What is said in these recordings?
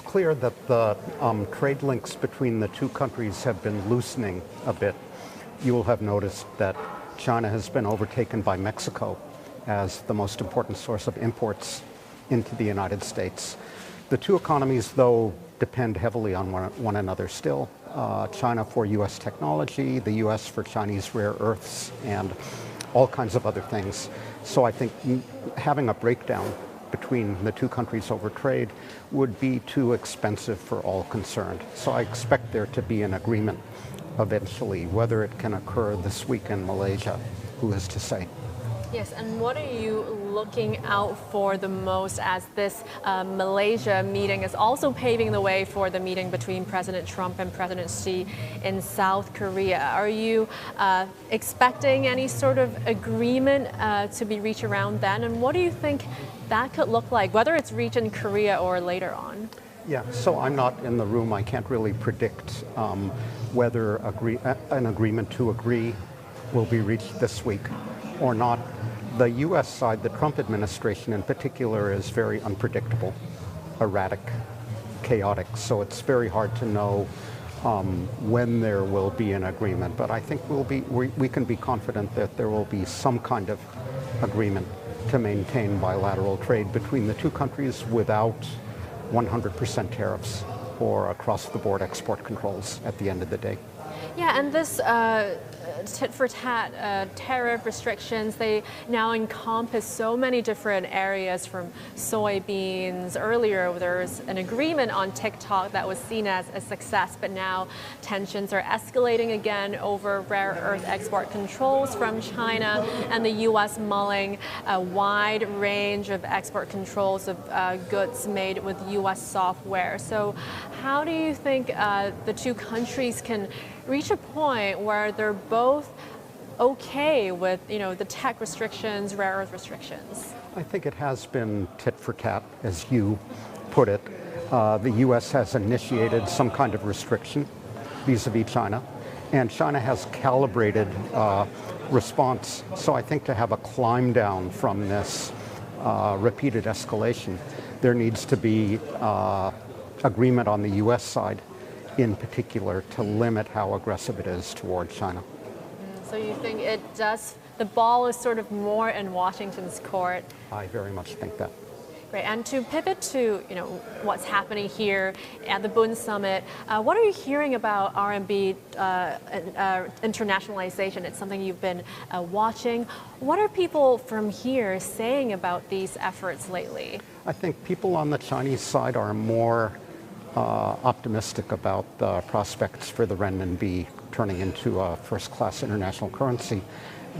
clear that the trade links between the two countries have been loosening a bit. You will have noticed that China has been overtaken by Mexico as the most important source of imports into the United States. The two economies, though, depend heavily on one another still. China for U.S. technology, the U.S. for Chinese rare earths, and all kinds of other things. So I think having a breakdown between the two countries over trade would be too expensive for all concerned. So I expect there to be an agreement eventually. Whether it can occur this week in Malaysia, who is to say? Yes, and what are you looking out for the most as this Malaysia meeting is also paving the way for the meeting between President Trump and President Xi in South Korea? Are you expecting any sort of agreement to be reached around then? And what do you think that could look like, whether it's reached in Korea or later on? Yeah, so I'm not in the room. I can't really predict whether an agreement to agree will be reached this week or not. The U.S. side, the Trump administration in particular, is very unpredictable, erratic, chaotic. So it's very hard to know when there will be an agreement. But I think we can be confident that there will be some kind of agreement to maintain bilateral trade between the two countries without 100% tariffs or across-the-board export controls at the end of the day. Yeah, and this tit-for-tat tariff restrictions, they now encompass so many different areas, from soybeans. Earlier, there was an agreement on TikTok that was seen as a success, but now tensions are escalating again over rare earth export controls from China, and the U.S. mulling a wide range of export controls of goods made with U.S. software. So how do you think the two countries can reach a point where they're both okay with, the tech restrictions, rare earth restrictions? I think it has been tit for tat, as you put it. The U.S. has initiated some kind of restriction vis-a-vis China, and China has calibrated response. So I think to have a climb down from this repeated escalation, there needs to be agreement on the U.S. side in particular to limit how aggressive it is toward China. So you think the ball is sort of more in Washington's court? I very much think that. Great. And to pivot to what's happening here at the Bund Summit, what are you hearing about RMB internationalization? It's something you've been watching. What are people from here saying about these efforts lately? I think people on the Chinese side are more optimistic about the prospects for the renminbi turning into a first-class international currency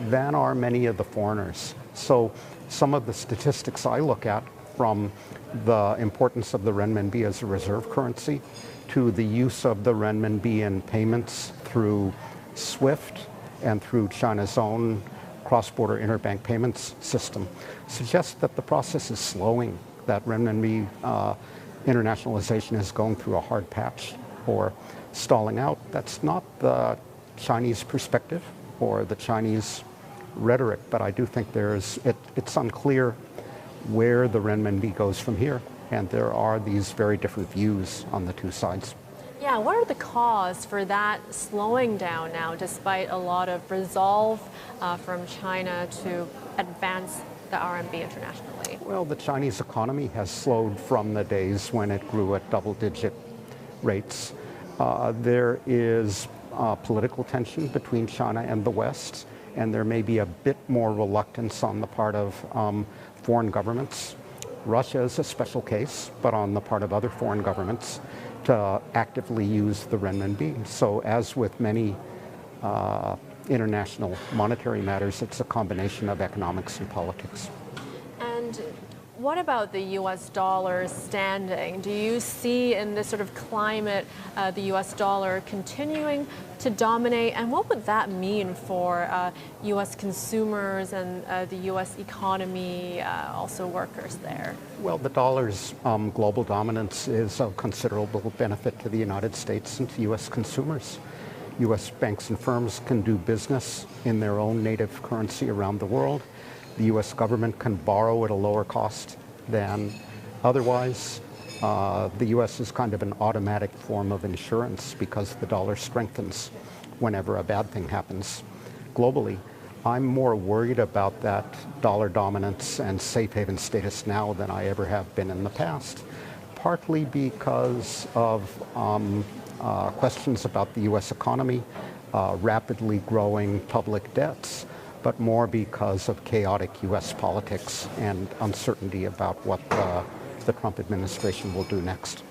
than are many of the foreigners. So some of the statistics I look at, from the importance of the renminbi as a reserve currency to the use of the renminbi in payments through SWIFT and through China's own cross-border interbank payments system, suggest that the process is slowing, that renminbi internationalization is going through a hard patch or stalling out. That's not the Chinese perspective or the Chinese rhetoric, but I do think it's unclear where the renminbi goes from here, and there are these very different views on the two sides. Yeah, what are the causes for that slowing down now, despite a lot of resolve from China to advance the RMB internationally? Well, the Chinese economy has slowed from the days when it grew at double-digit rates. There is political tension between China and the West, and there may be a bit more reluctance on the part of foreign governments. Russia is a special case, but on the part of other foreign governments, to actively use the renminbi. So as with many international monetary matters, it's a combination of economics and politics. And what about the U.S. dollar standing? Do you see in this sort of climate the U.S. dollar continuing to dominate? And what would that mean for U.S. consumers and the U.S. economy, also workers there? Well, the dollar's global dominance is of considerable benefit to the United States and to U.S. consumers. U.S. banks and firms can do business in their own native currency around the world. The U.S. government can borrow at a lower cost than otherwise. the U.S. is kind of an automatic form of insurance because the dollar strengthens whenever a bad thing happens globally. I'm more worried about that dollar dominance and safe haven status now than I ever have been in the past, partly because of questions about the U.S. economy, rapidly growing public debts, but more because of chaotic U.S. politics and uncertainty about what the Trump administration will do next.